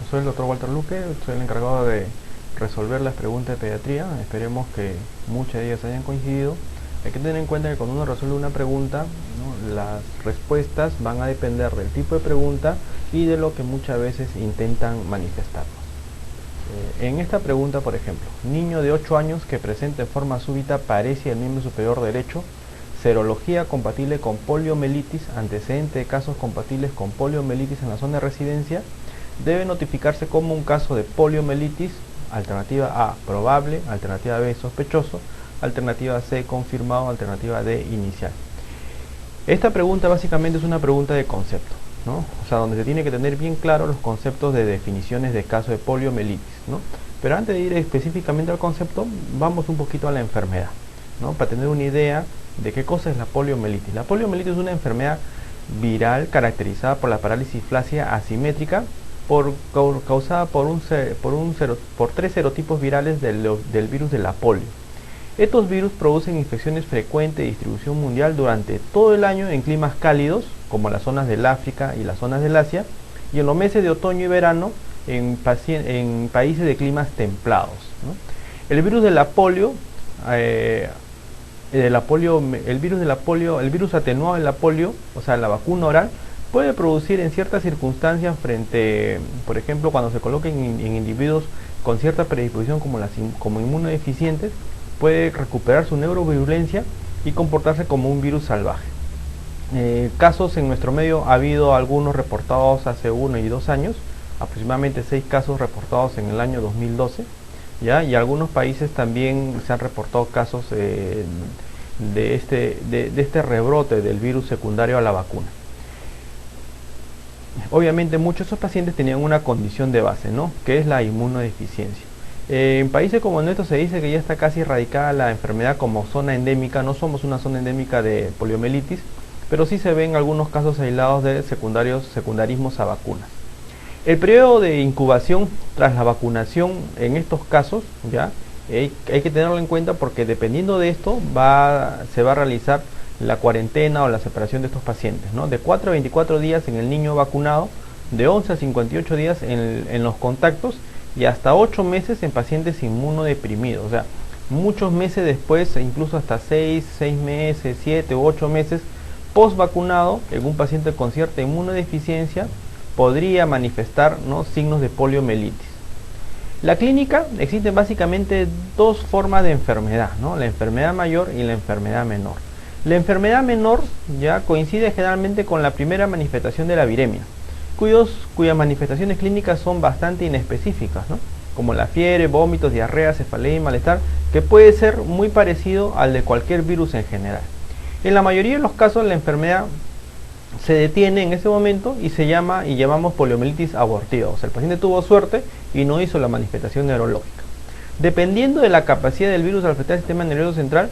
soy el doctor Walter Luque, soy el encargado de resolver las preguntas de pediatría. Esperemos que muchas de ellas hayan coincidido. Hay que tener en cuenta que cuando uno resuelve una pregunta, ¿no?, las respuestas van a depender del tipo de pregunta y de lo que muchas veces intentan manifestarnos. En esta pregunta, por ejemplo, niño de 8 años que presenta en forma súbita paresia del miembro superior derecho, serología compatible con poliomielitis, antecedente de casos compatibles con poliomielitis en la zona de residencia, debe notificarse como un caso de poliomielitis, alternativa A, probable, alternativa B, sospechoso, alternativa C, confirmado, alternativa D, inicial. Esta pregunta básicamente es una pregunta de concepto, ¿no? O sea, donde se tiene que tener bien claro los conceptos de definiciones de caso de poliomielitis, ¿no? Pero antes de ir específicamente al concepto, vamos un poquito a la enfermedad, ¿no?, para tener una idea de qué cosa es la poliomielitis. La poliomielitis es una enfermedad viral caracterizada por la parálisis flácida asimétrica causada por tres serotipos virales del virus de la polio. Estos virus producen infecciones frecuentes de distribución mundial durante todo el año en climas cálidos, como las zonas del África y las zonas del Asia, y en los meses de otoño y verano en países de climas templados, ¿no? El virus de la polio, el virus atenuado de la polio, o sea, la vacuna oral, puede producir en ciertas circunstancias por ejemplo, cuando se coloquen en individuos con cierta predisposición como inmunodeficientes, puede recuperar su neurovirulencia y comportarse como un virus salvaje. Casos en nuestro medio ha habido algunos reportados hace 1 y 2 años, aproximadamente 6 casos reportados en el año 2012, ¿ya? Y algunos países también se han reportado casos de este rebrote del virus secundario a la vacuna. Obviamente muchos de esos pacientes tenían una condición de base, ¿no?, que es la inmunodeficiencia. En países como el nuestro se dice que ya está casi erradicada la enfermedad como zona endémica. No somos una zona endémica de poliomielitis, pero sí se ven algunos casos aislados de secundarismos a vacunas. El periodo de incubación tras la vacunación en estos casos, ya hay que tenerlo en cuenta, porque dependiendo de esto se va a realizar la cuarentena o la separación de estos pacientes, ¿no?, de 4 a 24 días en el niño vacunado, de 11 a 58 días en los contactos, y hasta 8 meses en pacientes inmunodeprimidos. O sea, muchos meses después, incluso hasta 6 meses, 7 u 8 meses post vacunado, en un paciente con cierta inmunodeficiencia podría manifestar, ¿no?, signos de poliomielitis. La clínica, existen básicamente 2 formas de enfermedad, ¿no?, la enfermedad mayor y la enfermedad menor. La enfermedad menor ya coincide generalmente con la primera manifestación de la viremia, cuyas manifestaciones clínicas son bastante inespecíficas, ¿no?, como la fiebre, vómitos, diarrea, cefalea y malestar, que puede ser muy parecido al de cualquier virus en general. En la mayoría de los casos la enfermedad se detiene en ese momento y llamamos poliomielitis abortiva. O sea, el paciente tuvo suerte y no hizo la manifestación neurológica. Dependiendo de la capacidad del virus de afectar el sistema nervioso central,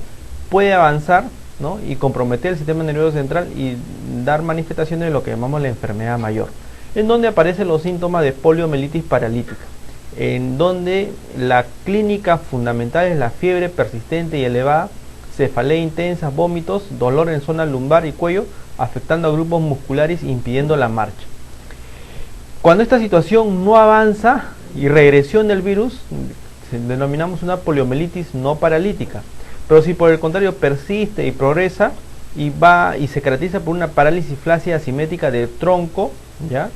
puede avanzar, ¿no?, y comprometer el sistema nervioso central y dar manifestaciones de lo que llamamos la enfermedad mayor, en donde aparecen los síntomas de poliomielitis paralítica, en donde la clínica fundamental es la fiebre persistente y elevada, cefalea intensa, vómitos, dolor en zona lumbar y cuello, afectando a grupos musculares e impidiendo la marcha. Cuando esta situación no avanza y regresión del virus, denominamos una poliomielitis no paralítica. Pero si por el contrario persiste y progresa y se caracteriza por una parálisis flácida asimétrica del tronco, ¿ya?,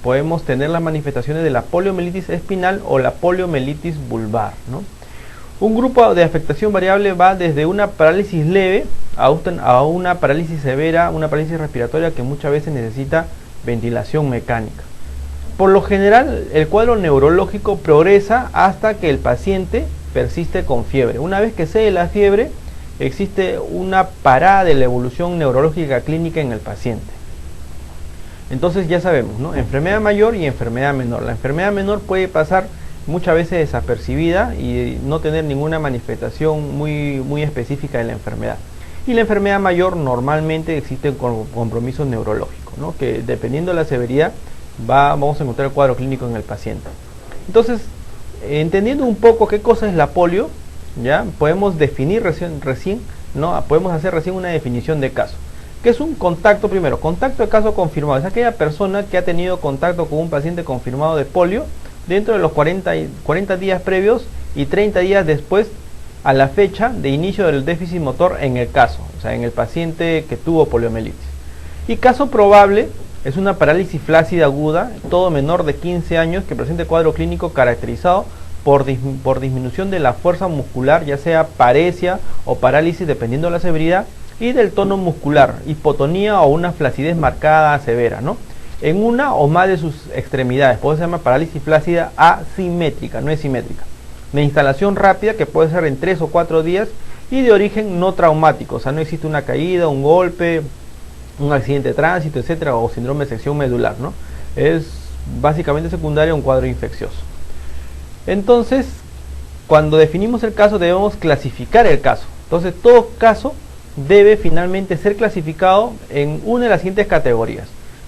podemos tener las manifestaciones de la poliomielitis espinal o la poliomielitis vulvar, ¿no? Un grupo de afectación variable va desde una parálisis leve a una parálisis severa, una parálisis respiratoria que muchas veces necesita ventilación mecánica. Por lo general, el cuadro neurológico progresa hasta que el paciente persiste con fiebre. Una vez que cede la fiebre, existe una parada de la evolución neurológica clínica en el paciente. Entonces ya sabemos, ¿no?, enfermedad mayor y enfermedad menor. La enfermedad menor puede pasar muchas veces desapercibida y no tener ninguna manifestación muy específica de la enfermedad. Y la enfermedad mayor normalmente existe con compromiso neurológico, ¿no?, que dependiendo de la severidad vamos a encontrar el cuadro clínico en el paciente. Entonces, entendiendo un poco qué cosa es la polio, ya podemos definir podemos hacer recién una definición de caso. ¿Qué es un contacto primero? Contacto de caso confirmado. Es aquella persona que ha tenido contacto con un paciente confirmado de polio dentro de los 40 días previos y 30 días después a la fecha de inicio del déficit motor en el caso, o sea, en el paciente que tuvo poliomielitis. Y caso probable es una parálisis flácida aguda, todo menor de 15 años que presente cuadro clínico caracterizado por disminución de la fuerza muscular, ya sea paresia o parálisis dependiendo de la severidad, y del tono muscular, hipotonía o una flacidez marcada severa, ¿no? En una o más de sus extremidades. Por eso se llama parálisis flácida asimétrica, no es simétrica. De instalación rápida, que puede ser en 3 o 4 días, y de origen no traumático, o sea, no existe una caída, un golpe, un accidente de tránsito, etcétera, o síndrome de sección medular, ¿no? Es básicamente secundario a un cuadro infeccioso. Entonces, cuando definimos el caso, debemos clasificar el caso. Entonces, todo caso debe finalmente ser clasificado en una de las siguientes categorías.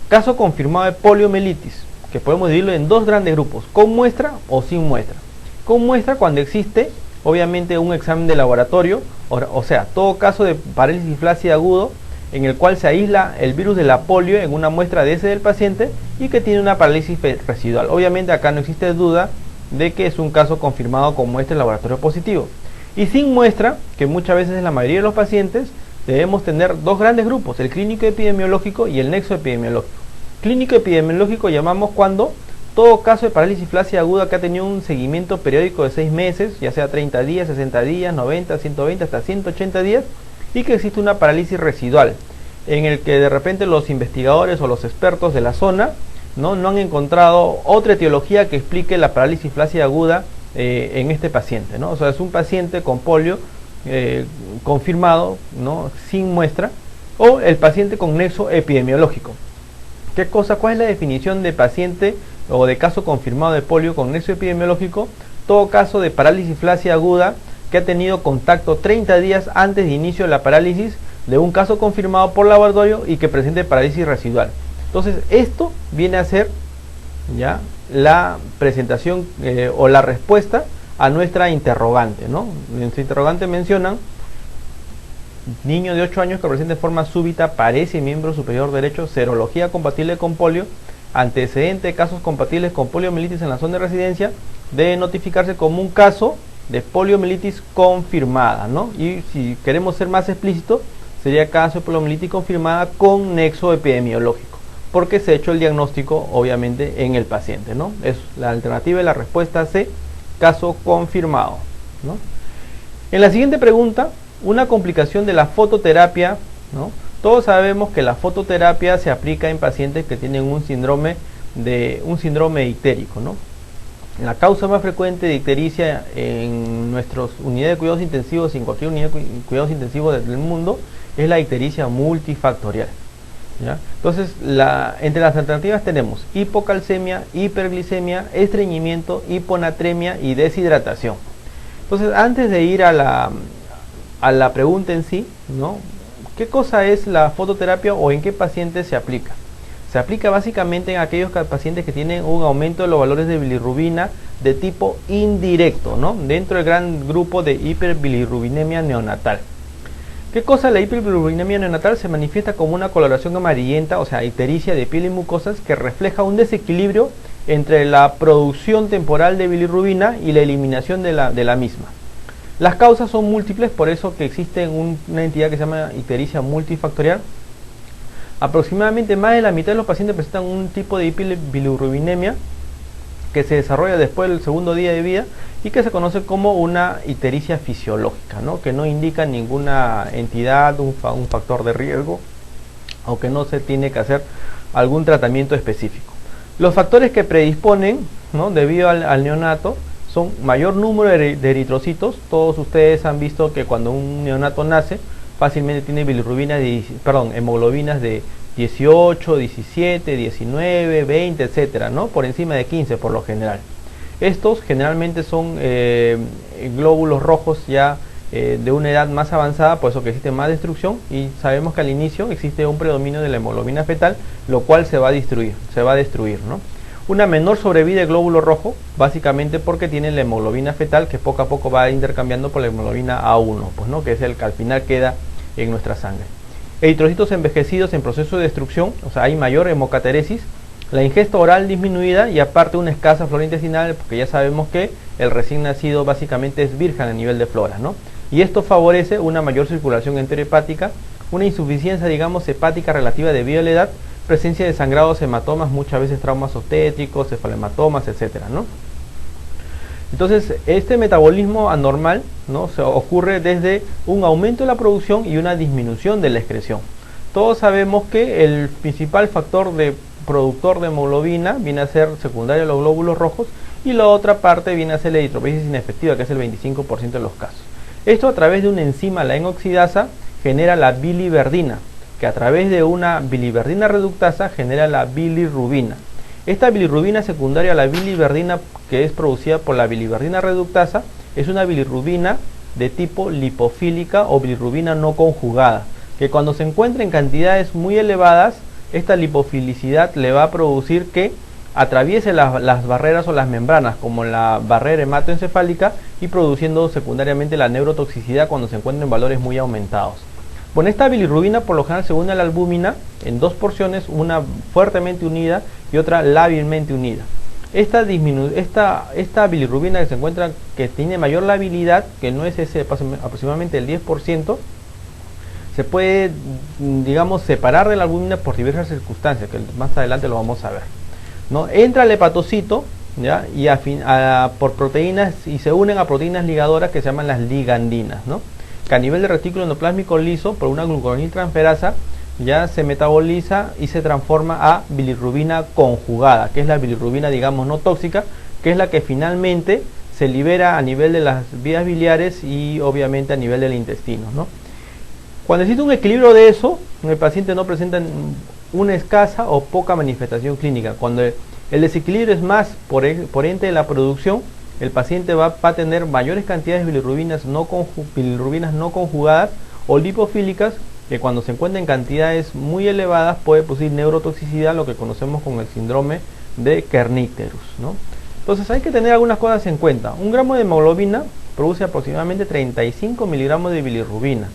Caso confirmado de poliomielitis, que podemos dividirlo en dos grandes grupos, con muestra o sin muestra. Con muestra cuando existe, obviamente, un examen de laboratorio, o sea, todo caso de parálisis flácida agudo, en el cual se aísla el virus de la polio en una muestra de ese del paciente y que tiene una parálisis residual. Obviamente acá no existe duda de que es un caso confirmado con muestra de laboratorio positivo. Y sin muestra, que muchas veces en la mayoría de los pacientes, debemos tener dos grandes grupos, el clínico epidemiológico y el nexo epidemiológico. Clínico epidemiológico llamamos cuando todo caso de parálisis flácida aguda que ha tenido un seguimiento periódico de 6 meses, ya sea 30 días, 60 días, 90, 120, hasta 180 días, y que existe una parálisis residual, en el que de repente los investigadores o los expertos de la zona no han encontrado otra etiología que explique la parálisis flácida aguda en este paciente, ¿no? O sea, es un paciente con polio confirmado, ¿no? Sin muestra, o el paciente con nexo epidemiológico. ¿Cuál es la definición de paciente o de caso confirmado de polio con nexo epidemiológico? Todo caso de parálisis flácida aguda que ha tenido contacto 30 días antes de inicio de la parálisis de un caso confirmado por laboratorio y que presente parálisis residual. Entonces, esto viene a ser ya la presentación o la respuesta a nuestra interrogante, ¿no? En nuestra interrogante mencionan: niño de 8 años que presenta de forma súbita paresia miembro superior derecho, serología compatible con polio, antecedente de casos compatibles con poliomielitis en la zona de residencia, debe notificarse como un caso de poliomielitis confirmada, ¿no? Y si queremos ser más explícitos, sería caso de poliomielitis confirmada con nexo epidemiológico, porque se ha hecho el diagnóstico, obviamente, en el paciente, ¿no? Es la alternativa y la respuesta C, caso confirmado, ¿no? En la siguiente pregunta, una complicación de la fototerapia, ¿no? Todos sabemos que la fototerapia se aplica en pacientes que tienen un síndrome ictérico, ¿no? La causa más frecuente de ictericia en nuestras unidades de cuidados intensivos y en cualquier unidad de cuidados intensivos del mundo es la ictericia multifactorial, ¿ya? Entonces, entre las alternativas tenemos hipocalcemia, hiperglicemia, estreñimiento, hiponatremia y deshidratación. Entonces, antes de ir a la pregunta en sí, ¿no? ¿Qué cosa es la fototerapia o en qué pacientes se aplica? Se aplica básicamente en aquellos pacientes que tienen un aumento de los valores de bilirrubina de tipo indirecto, ¿no? Dentro del gran grupo de hiperbilirrubinemia neonatal. ¿Qué cosa es la hiperbilirrubinemia neonatal? Se manifiesta como una coloración amarillenta, o sea, ictericia de piel y mucosas, que refleja un desequilibrio entre la producción temporal de bilirrubina y la eliminación de la misma. Las causas son múltiples, por eso que existe una entidad que se llama ictericia multifactorial. Aproximadamente más de la mitad de los pacientes presentan un tipo de hiperbilirrubinemia que se desarrolla después del segundo día de vida y que se conoce como una ictericia fisiológica, ¿no? Que no indica ninguna entidad, un factor de riesgo, o que no se tiene que hacer algún tratamiento específico. Los factores que predisponen, ¿no? Debido al neonato son mayor número de eritrocitos. Todos ustedes han visto que cuando un neonato nace fácilmente tiene hemoglobinas de 18, 17, 19, 20, etcétera, ¿no? Por encima de 15 por lo general. Estos generalmente son glóbulos rojos ya de una edad más avanzada, por eso que existe más destrucción, y sabemos que al inicio existe un predominio de la hemoglobina fetal, lo cual se va a destruir, ¿no? Una menor sobrevida de glóbulo rojo, básicamente porque tiene la hemoglobina fetal que poco a poco va intercambiando por la hemoglobina A1, pues, ¿no? Que es el que al final queda en nuestra sangre. eritrocitos envejecidos en proceso de destrucción, o sea, hay mayor hemocateresis, la ingesta oral disminuida y aparte una escasa flora intestinal, porque ya sabemos que el recién nacido básicamente es virgen a nivel de flora, ¿no? Y esto favorece una mayor circulación enterohepática, una insuficiencia, digamos, hepática relativa debido a la edad, presencia de sangrados, hematomas, muchas veces traumas obstétricos, cefalomatomas, etcétera, ¿no? Entonces, este metabolismo anormal, ¿no?, ocurre desde un aumento de la producción y una disminución de la excreción. Todos sabemos que el principal factor de productor de hemoglobina viene a ser secundario a los glóbulos rojos y la otra parte viene a ser la eritropoyesis inefectiva, que es el 25% de los casos. Esto a través de una enzima, la N-oxidasa, genera la biliverdina, que a través de una biliverdina reductasa genera la bilirrubina. Esta bilirrubina secundaria a la biliverdina, que es producida por la biliverdina reductasa, es una bilirrubina de tipo lipofílica o bilirrubina no conjugada, que cuando se encuentra en cantidades muy elevadas, esta lipofilicidad le va a producir que atraviese las barreras o las membranas, como la barrera hematoencefálica, y produciendo secundariamente la neurotoxicidad cuando se encuentran en valores muy aumentados. Bueno, esta bilirrubina por lo general se une a la albúmina en dos porciones, una fuertemente unida y otra lábilmente unida. Esta bilirrubina que se encuentra, que tiene mayor labilidad, que no es ese aproximadamente el 10%, se puede, digamos, separar de la albúmina por diversas circunstancias, que más adelante lo vamos a ver, ¿no? Entra al hepatocito, ¿ya?, y por proteínas, y se unen a proteínas ligadoras que se llaman las ligandinas, ¿no?, que a nivel de retículo endoplásmico liso, por una glucoroniltransferasa, ya se metaboliza y se transforma a bilirrubina conjugada, que es la bilirrubina, digamos, no tóxica, que es la que finalmente se libera a nivel de las vías biliares y obviamente a nivel del intestino, ¿no? Cuando existe un equilibrio de eso, el paciente no presenta una escasa o poca manifestación clínica. Cuando el desequilibrio es más por ente de la producción, el paciente va a tener mayores cantidades de bilirrubinas no conjugadas o lipofílicas, que cuando se encuentran en cantidades muy elevadas puede producir neurotoxicidad, lo que conocemos como el síndrome de Kernicterus, ¿no? Entonces hay que tener algunas cosas en cuenta. Un gramo de hemoglobina produce aproximadamente 35 miligramos de bilirrubina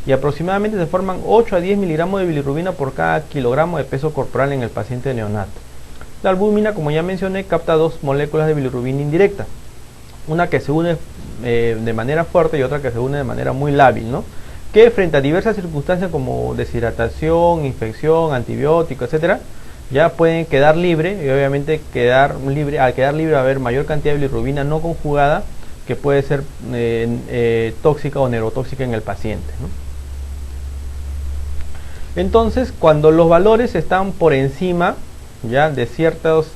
y aproximadamente se forman 8 a 10 miligramos de bilirrubina por cada kilogramo de peso corporal en el paciente neonato. La albúmina, como ya mencioné, capta dos moléculas de bilirrubina indirecta, una que se une de manera fuerte y otra que se une de manera muy lábil, ¿no?, que frente a diversas circunstancias como deshidratación, infección, antibióticos, etcétera, ya pueden quedar libre, y obviamente al quedar libre va a haber mayor cantidad de bilirrubina no conjugada, que puede ser tóxica o neurotóxica en el paciente, ¿no? Entonces, cuando los valores están por encima ya de ciertos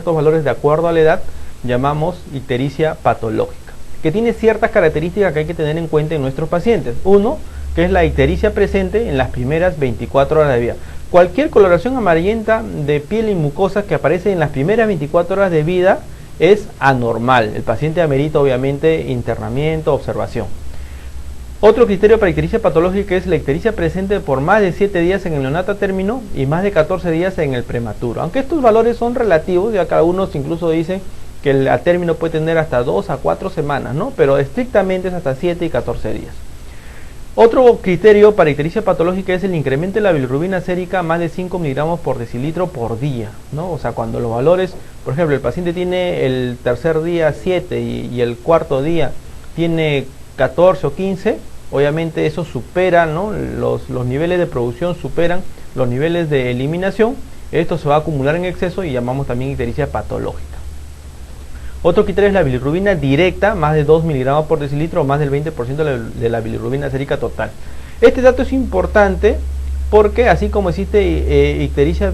valores de acuerdo a la edad, llamamos ictericia patológica, que tiene ciertas características que hay que tener en cuenta en nuestros pacientes. Uno, que es la ictericia presente en las primeras 24 horas de vida. Cualquier coloración amarillenta de piel y mucosa que aparece en las primeras 24 horas de vida es anormal. El paciente amerita obviamente internamiento, observación. Otro criterio para ictericia patológica es la ictericia presente por más de 7 días en el neonato a término y más de 14 días en el prematuro. Aunque estos valores son relativos, ya que algunos incluso dicen que el a término puede tener hasta 2 a 4 semanas, ¿no?, pero estrictamente es hasta 7 y 14 días. Otro criterio para ictericia patológica es el incremento de la bilirrubina sérica a más de 5 miligramos por decilitro por día, ¿no? O sea, cuando los valores, por ejemplo, el paciente tiene el tercer día 7 y el cuarto día tiene 14 o 15, obviamente eso supera, ¿no?, los niveles de producción superan los niveles de eliminación. Esto se va a acumular en exceso y llamamos también ictericia patológica. Otro criterio es la bilirrubina directa, más de 2 miligramos por decilitro o más del 20% de la bilirrubina sérica total. Este dato es importante porque así como existe ictericia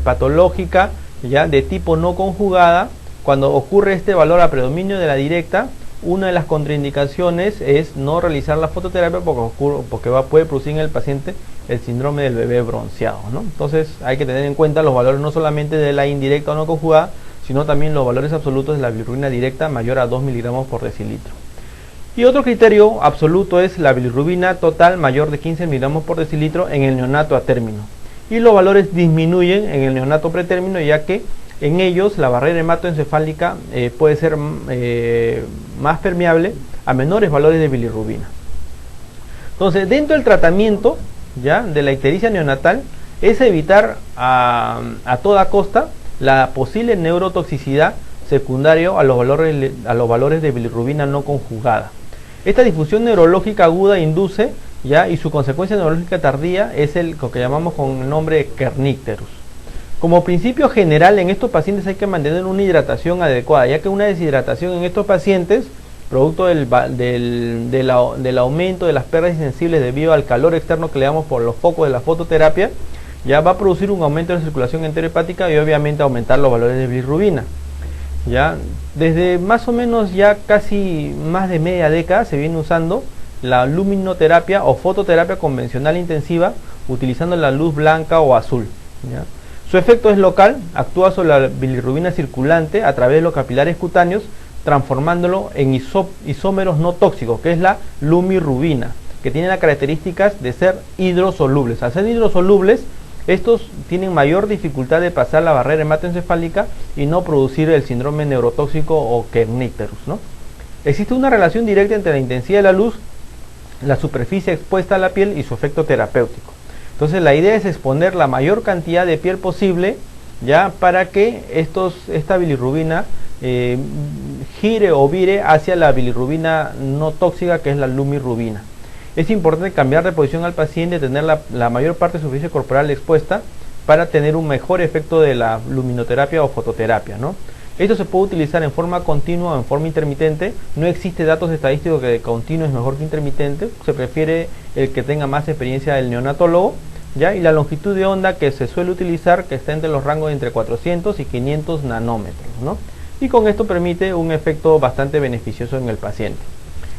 patológica ya de tipo no conjugada, cuando ocurre este valor a predominio de la directa, una de las contraindicaciones es no realizar la fototerapia porque puede producir en el paciente el síndrome del bebé bronceado, ¿no? Entonces hay que tener en cuenta los valores no solamente de la indirecta o no conjugada, sino también los valores absolutos de la bilirrubina directa mayor a 2 miligramos por decilitro. Y otro criterio absoluto es la bilirrubina total mayor de 15 miligramos por decilitro en el neonato a término. Y los valores disminuyen en el neonato pretérmino, ya que en ellos la barrera hematoencefálica puede ser más permeable a menores valores de bilirrubina. Entonces, dentro del tratamiento ¿ya?, de la ictericia neonatal es evitar a toda costa la posible neurotoxicidad secundario a los valores de bilirrubina no conjugada. Esta difusión neurológica aguda induce, ¿ya?, y su consecuencia neurológica tardía es lo que llamamos con el nombre de kernicterus. Como principio general, en estos pacientes hay que mantener una hidratación adecuada, ya que una deshidratación en estos pacientes, producto del aumento de las pérdidas sensibles debido al calor externo que le damos por los focos de la fototerapia, ya va a producir un aumento de la circulación enterohepática y obviamente aumentar los valores de bilirrubina. Ya desde más o menos ya casi más de media década se viene usando la luminoterapia o fototerapia convencional intensiva utilizando la luz blanca o azul, ¿ya? Su efecto es local, actúa sobre la bilirrubina circulante a través de los capilares cutáneos, transformándolo en isómeros no tóxicos, que es la lumirubina, que tiene las características de ser hidrosolubles. Al ser hidrosolubles, estos tienen mayor dificultad de pasar la barrera hematoencefálica y no producir el síndrome neurotóxico o kernicterus, ¿no? Existe una relación directa entre la intensidad de la luz, la superficie expuesta a la piel y su efecto terapéutico. Entonces la idea es exponer la mayor cantidad de piel posible, ya, para que esta bilirrubina gire o vire hacia la bilirrubina no tóxica, que es la lumirubina. Es importante cambiar de posición al paciente, tener la mayor parte de su superficie corporal expuesta para tener un mejor efecto de la luminoterapia o fototerapia, ¿no? Esto se puede utilizar en forma continua o en forma intermitente. No existe datos estadísticos que de continuo es mejor que intermitente. Se prefiere el que tenga más experiencia del neonatólogo, ¿ya? Y la longitud de onda que se suele utilizar, que está entre los rangos de entre 400 y 500 nanómetros, ¿no? Y con esto permite un efecto bastante beneficioso en el paciente.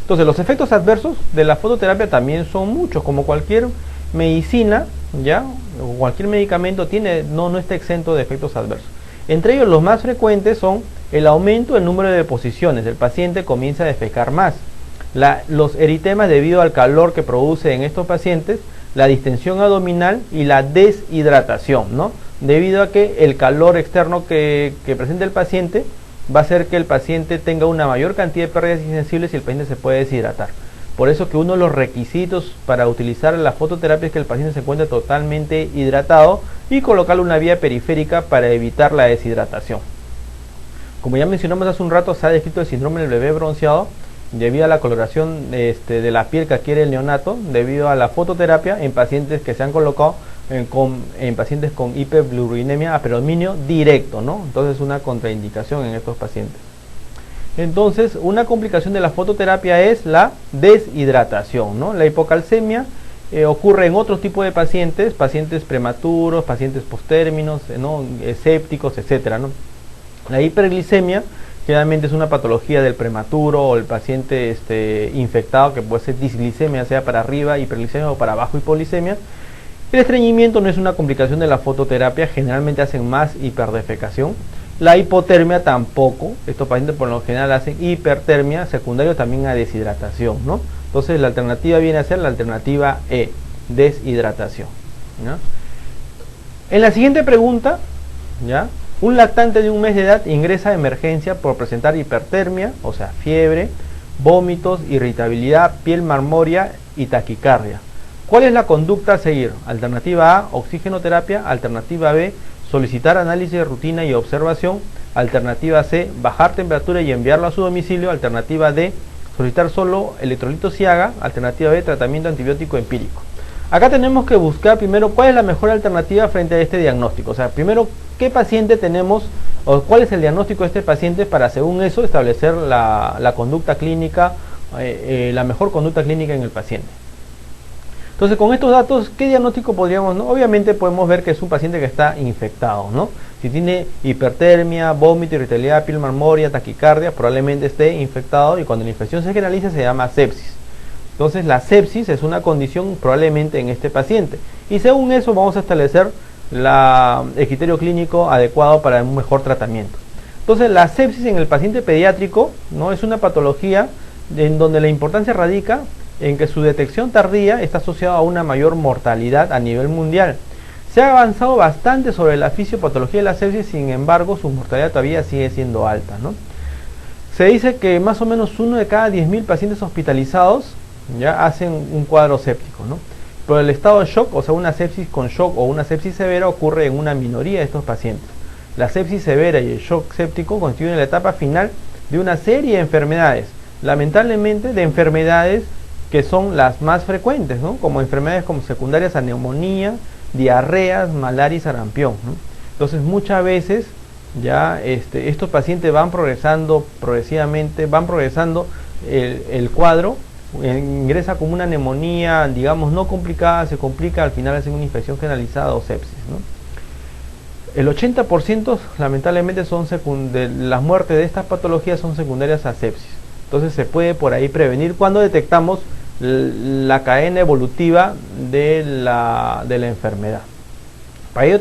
Entonces los efectos adversos de la fototerapia también son muchos, como cualquier medicina, ¿ya?, o cualquier medicamento no está exento de efectos adversos. Entre ellos los más frecuentes son el aumento del número de deposiciones, el paciente comienza a defecar más, los eritemas debido al calor que produce en estos pacientes, la distensión abdominal y la deshidratación, ¿no?, debido a que el calor externo que presenta el paciente va a hacer que el paciente tenga una mayor cantidad de pérdidas insensibles y el paciente se puede deshidratar. Por eso que uno de los requisitos para utilizar la fototerapia es que el paciente se encuentre totalmente hidratado y colocarle una vía periférica para evitar la deshidratación. Como ya mencionamos hace un rato, se ha descrito el síndrome del bebé bronceado debido a la coloración de la piel que adquiere el neonato debido a la fototerapia en pacientes que se han colocado en pacientes con hiperbilirubinemia a predominio directo, ¿no? Entonces es una contraindicación en estos pacientes. Entonces, una complicación de la fototerapia es la deshidratación, ¿no? La hipocalcemia ocurre en otros tipos de pacientes prematuros, pacientes postérminos, ¿no?, escépticos, etcétera, ¿no? La hiperglicemia generalmente es una patología del prematuro o el paciente infectado, que puede ser disglicemia, sea para arriba hiperglicemia o para abajo hipoglicemia. El estreñimiento no es una complicación de la fototerapia, generalmente hacen más hiperdefecación. La hipotermia tampoco, estos pacientes por lo general hacen hipertermia, secundario también a deshidratación, ¿no? Entonces la alternativa viene a ser la alternativa E, deshidratación, ¿no? En la siguiente pregunta, ¿ya?, un lactante de 1 mes de edad ingresa a emergencia por presentar hipertermia, o sea, fiebre, vómitos, irritabilidad, piel marmórea y taquicardia. ¿Cuál es la conducta a seguir? Alternativa A, oxigenoterapia. Alternativa B, solicitar análisis de rutina y observación. Alternativa C, bajar temperatura y enviarlo a su domicilio. Alternativa D, solicitar solo electrolitos y AGA. Alternativa B, tratamiento antibiótico empírico. Acá tenemos que buscar primero cuál es la mejor alternativa frente a este diagnóstico. O sea, primero, ¿qué paciente tenemos o cuál es el diagnóstico de este paciente para, según eso, establecer la conducta clínica, la mejor conducta clínica en el paciente? Entonces, con estos datos, ¿qué diagnóstico podríamos, no? Obviamente podemos ver que es un paciente que está infectado, ¿no? Si tiene hipertermia, vómito, irritabilidad, piel marmórea, taquicardia, probablemente esté infectado y cuando la infección se generaliza se llama sepsis. Entonces, la sepsis es una condición probablemente en este paciente. Y según eso vamos a establecer el criterio clínico adecuado para un mejor tratamiento. Entonces, la sepsis en el paciente pediátrico, ¿no?, es una patología en donde la importancia radica en que su detección tardía está asociada a una mayor mortalidad a nivel mundial. Se ha avanzado bastante sobre la fisiopatología de la sepsis, sin embargo su mortalidad todavía sigue siendo alta, ¿no? Se dice que más o menos 1 de cada 10.000 pacientes hospitalizados ya hacen un cuadro séptico, ¿no? Pero el estado de shock, o sea, una sepsis con shock o una sepsis severa ocurre en una minoría de estos pacientes. La sepsis severa y el shock séptico constituyen la etapa final de una serie de enfermedades, lamentablemente de enfermedades que son las más frecuentes, ¿no? Como enfermedades como secundarias a neumonía, diarreas, malaria y sarampión, ¿no? Entonces muchas veces ya estos pacientes van progresando progresivamente, van progresando el cuadro, ingresa como una neumonía, digamos, no complicada, se complica, al final hacen una infección generalizada o sepsis, ¿no? El 80% lamentablemente son de las muertes de estas patologías son secundarias a sepsis. Entonces se puede por ahí prevenir cuando detectamos la cadena evolutiva de la enfermedad. Para ello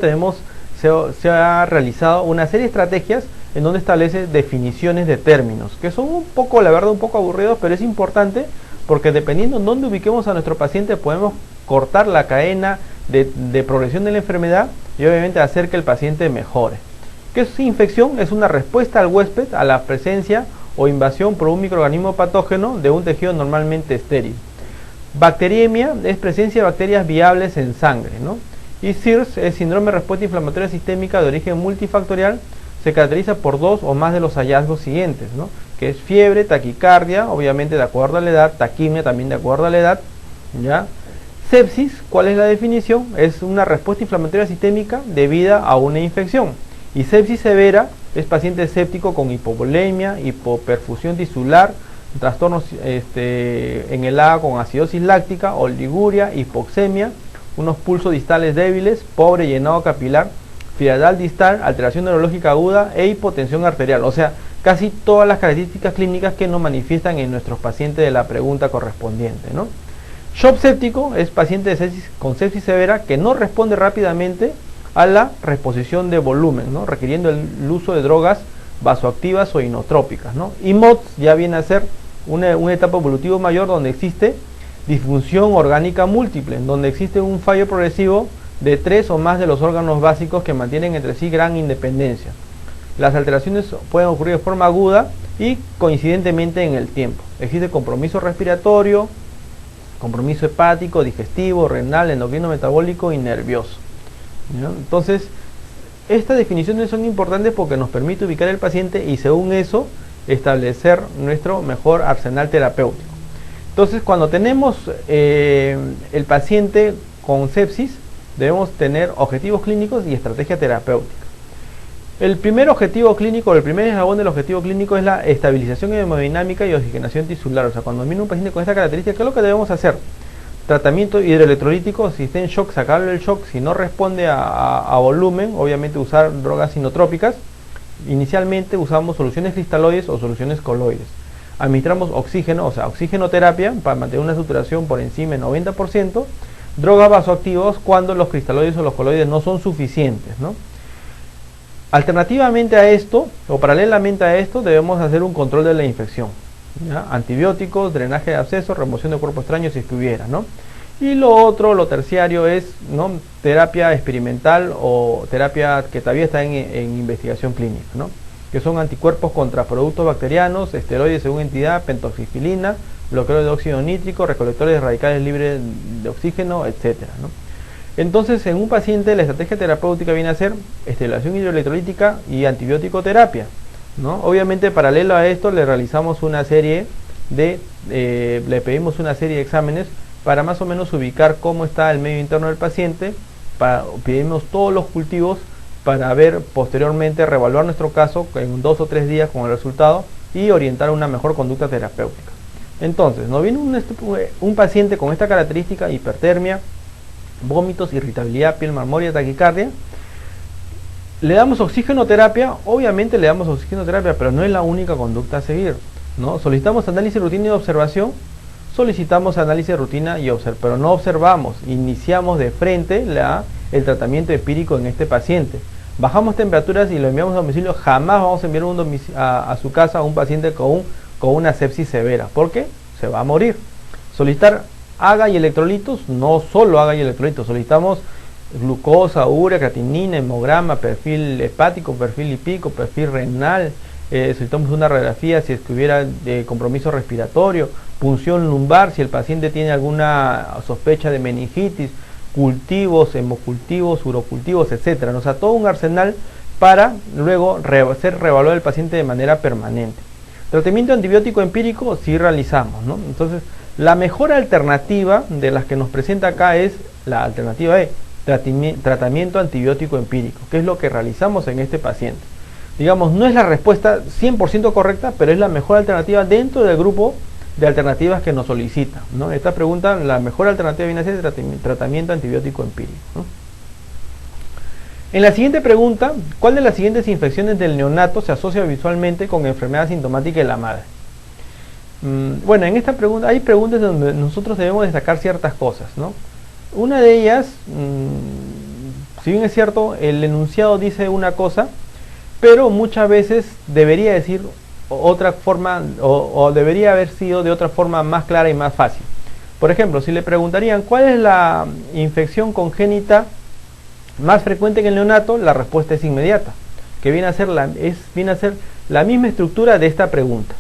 se ha realizado una serie de estrategias en donde establece definiciones de términos, que son un poco, la verdad, un poco aburridos, pero es importante porque dependiendo en dónde ubiquemos a nuestro paciente podemos cortar la cadena de progresión de la enfermedad y obviamente hacer que el paciente mejore. ¿Qué es infección? Es una respuesta al huésped a la presencia o invasión por un microorganismo patógeno de un tejido normalmente estéril. Bacteriemia es presencia de bacterias viables en sangre, ¿no? Y SIRS es síndrome de respuesta inflamatoria sistémica de origen multifactorial, se caracteriza por dos o más de los hallazgos siguientes, ¿no? Que es fiebre, taquicardia, obviamente de acuerdo a la edad, taquimia también de acuerdo a la edad, ¿ya? Sepsis, ¿cuál es la definición? Es una respuesta inflamatoria sistémica debida a una infección. Y sepsis severa es paciente séptico con hipovolemia, hipoperfusión tisular, trastornos en el agua con acidosis láctica, oliguria, hipoxemia, unos pulsos distales débiles, pobre llenado capilar, frialdad distal, alteración neurológica aguda e hipotensión arterial. O sea, casi todas las características clínicas que nos manifiestan en nuestros pacientes de la pregunta correspondiente, ¿no? Shock séptico es paciente con sepsis severa que no responde rápidamente a la reposición de volumen, ¿no? Requiriendo el uso de drogas vasoactivas o inotrópicas, ¿no? Y MOTS ya viene a ser una etapa evolutiva mayor donde existe disfunción orgánica múltiple, donde existe un fallo progresivo de 3 o más de los órganos básicos que mantienen entre sí gran independencia. Las alteraciones pueden ocurrir de forma aguda y coincidentemente en el tiempo. Existe compromiso respiratorio, compromiso hepático, digestivo, renal, endocrino, metabólico y nervioso, ¿ya? Entonces, estas definiciones son importantes porque nos permite ubicar el paciente y según eso establecer nuestro mejor arsenal terapéutico. Entonces, cuando tenemos el paciente con sepsis, debemos tener objetivos clínicos y estrategia terapéutica. El primer objetivo clínico, el primer eslabón del objetivo clínico es la estabilización hemodinámica y oxigenación tisular. O sea, cuando viene un paciente con esta característica, ¿qué es lo que debemos hacer? Tratamiento hidroelectrolítico, si está en shock, sacarle el shock. Si no responde a volumen, obviamente usar drogas inotrópicas. Inicialmente usamos soluciones cristaloides o soluciones coloides. Administramos oxígeno, o sea, oxigenoterapia para mantener una saturación por encima del 90%. Drogas vasoactivas cuando los cristaloides o los coloides no son suficientes, ¿no? Alternativamente a esto, o paralelamente a esto, debemos hacer un control de la infección, ¿ya? Antibióticos, drenaje de abscesos, remoción de cuerpo extraño si estuviera, ¿no? Y lo otro, lo terciario es, ¿no?, terapia experimental o terapia que todavía está en investigación clínica, ¿no?, que son anticuerpos contra productos bacterianos, esteroides según entidad, pentoxifilina, bloqueo de óxido nítrico, recolectores de radicales libres de oxígeno, etcétera, ¿no? Entonces, en un paciente la estrategia terapéutica viene a ser estimulación hidroelectrolítica y antibiótico terapia, ¿no? Obviamente, paralelo a esto, le realizamos una serie le pedimos una serie de exámenes para más o menos ubicar cómo está el medio interno del paciente, pedimos todos los cultivos para ver posteriormente, reevaluar nuestro caso en 2 o 3 días con el resultado y orientar una mejor conducta terapéutica. Entonces, nos viene un paciente con esta característica: hipertermia, vómitos, irritabilidad, piel marmórea, taquicardia. Le damos oxigenoterapia, obviamente le damos oxigenoterapia, pero no es la única conducta a seguir, ¿no? Solicitamos análisis de rutina y observación, pero no observamos, iniciamos de frente el tratamiento empírico en este paciente. Bajamos temperaturas y lo enviamos a domicilio. Jamás vamos a enviar a su casa a un paciente con una sepsis severa, porque se va a morir. Solicitar AGA y electrolitos, no solo AGA y electrolitos, solicitamos glucosa, urea, creatinina, hemograma, perfil hepático, perfil lipídico, perfil renal, solicitamos una radiografía si es que hubiera compromiso respiratorio, punción lumbar si el paciente tiene alguna sospecha de meningitis, cultivos, hemocultivos, urocultivos, etcétera. O sea, todo un arsenal para luego ser reevaluado el paciente de manera permanente. Tratamiento antibiótico empírico sí realizamos, ¿no? Entonces, la mejor alternativa de las que nos presenta acá es la alternativa E, tratamiento antibiótico empírico, que es lo que realizamos en este paciente. Digamos, no es la respuesta 100% correcta, pero es la mejor alternativa dentro del grupo de alternativas que nos solicita, ¿no? Esta pregunta, la mejor alternativa viene a ser tratamiento antibiótico empírico, ¿no? En la siguiente pregunta, ¿cuál de las siguientes infecciones del neonato se asocia visualmente con enfermedad sintomática de la madre? Bueno, en esta pregunta hay preguntas donde nosotros debemos destacar ciertas cosas, ¿no? Una de ellas, si bien es cierto, el enunciado dice una cosa, pero muchas veces debería decir otra forma o debería haber sido de otra forma más clara y más fácil. Por ejemplo, si le preguntarían ¿cuál es la infección congénita más frecuente en el neonato? La respuesta es inmediata, que viene a ser la misma estructura de esta pregunta.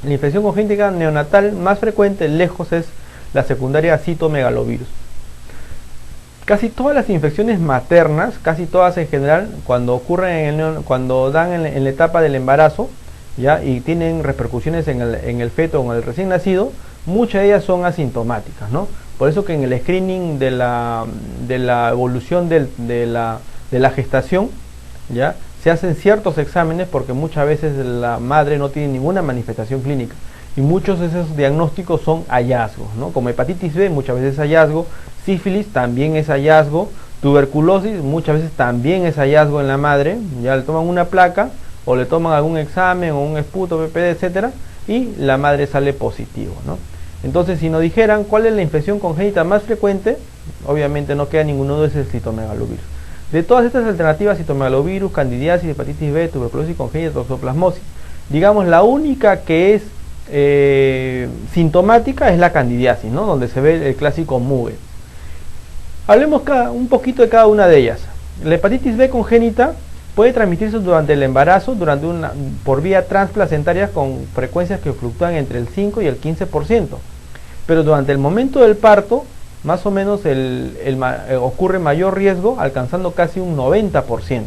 La infección congénita neonatal más frecuente lejos es la secundaria citomegalovirus. Casi todas las infecciones maternas, casi todas en general, cuando ocurren cuando dan en la etapa del embarazo, ¿ya? Y tienen repercusiones en el feto o en el recién nacido, muchas de ellas son asintomáticas, ¿no? Por eso que en el screening de la evolución de la gestación, ¿ya? Se hacen ciertos exámenes porque muchas veces la madre no tiene ninguna manifestación clínica y muchos de esos diagnósticos son hallazgos, ¿no? Como hepatitis B muchas veces es hallazgo, sífilis también es hallazgo, tuberculosis muchas veces también es hallazgo en la madre, ya le toman una placa o le toman algún examen o un esputo, PPD, etcétera, y la madre sale positivo, ¿no? Entonces, si nos dijeran cuál es la infección congénita más frecuente, obviamente no queda ninguno de esos citomegalovirus. De todas estas alternativas, citomegalovirus, candidiasis, hepatitis B, tuberculosis congénita, toxoplasmosis, digamos la única que es sintomática es la candidiasis, ¿no? Donde se ve el clásico MUVE. Hablemos un poquito de cada una de ellas. La hepatitis B congénita puede transmitirse durante el embarazo, por vía transplacentaria con frecuencias que fluctúan entre el 5 y el 15%. Pero durante el momento del parto, más o menos ocurre mayor riesgo, alcanzando casi un 90%.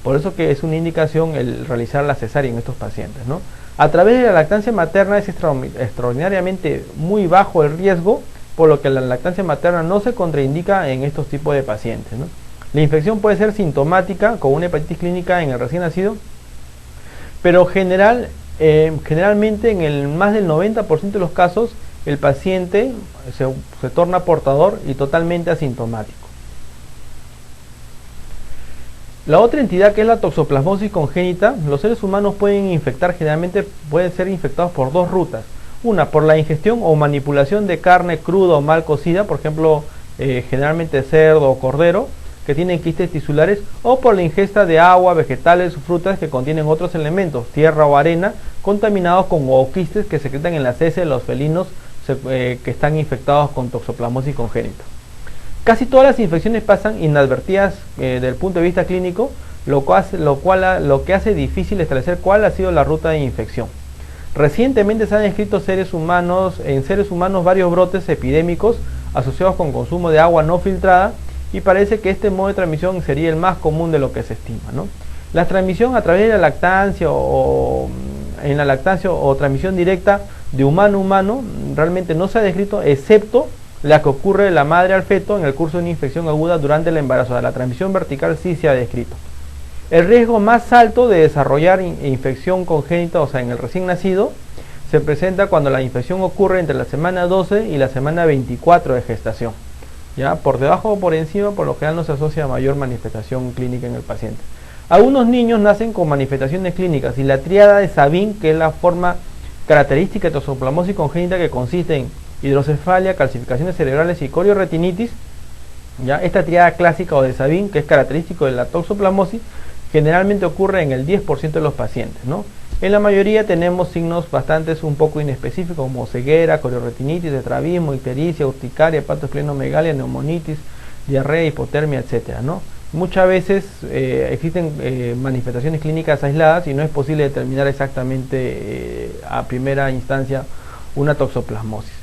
Por eso que es una indicación el realizar la cesárea en estos pacientes, ¿no? A través de la lactancia materna es extraordinariamente muy bajo el riesgo, por lo que la lactancia materna no se contraindica en estos tipos de pacientes, ¿no? La infección puede ser sintomática con una hepatitis clínica en el recién nacido, pero generalmente en más del 90% de los casos el paciente se torna portador y totalmente asintomático. La otra entidad, que es la toxoplasmosis congénita, los seres humanos pueden ser infectados por dos rutas. Una, por la ingestión o manipulación de carne cruda o mal cocida, por ejemplo, generalmente cerdo o cordero, que tienen quistes tisulares, o por la ingesta de agua, vegetales o frutas que contienen otros elementos, tierra o arena, contaminados con quistes que secretan en las heces de los felinos que están infectados con toxoplasmosis congénita. Casi todas las infecciones pasan inadvertidas desde el punto de vista clínico, lo que hace difícil establecer cuál ha sido la ruta de infección. Recientemente se han descrito en seres humanos varios brotes epidémicos asociados con consumo de agua no filtrada, y parece que este modo de transmisión sería el más común de lo que se estima, ¿no? La transmisión a través de la lactancia o transmisión directa de humano a humano realmente no se ha descrito, excepto la que ocurre de la madre al feto en el curso de una infección aguda durante el embarazo. La transmisión vertical sí se ha descrito. El riesgo más alto de desarrollar infección congénita, o sea, en el recién nacido, se presenta cuando la infección ocurre entre la semana 12 y la semana 24 de gestación. ¿Ya? Por debajo o por encima, por lo general no se asocia a mayor manifestación clínica en el paciente. Algunos niños nacen con manifestaciones clínicas y la tríada de Sabin, que es la forma característica de toxoplasmosis congénita, que consiste en hidrocefalia, calcificaciones cerebrales y corioretinitis, ¿ya? Esta tríada clásica o de Sabin, que es característico de la toxoplasmosis, generalmente ocurre en el 10% de los pacientes, ¿no? En la mayoría tenemos signos un poco inespecíficos como ceguera, corioretinitis, estrabismo, ictericia, urticaria, hepatosplenomegalia, neumonitis, diarrea, hipotermia, etcétera, ¿no? muchas veces existen manifestaciones clínicas aisladas y no es posible determinar exactamente a primera instancia una toxoplasmosis.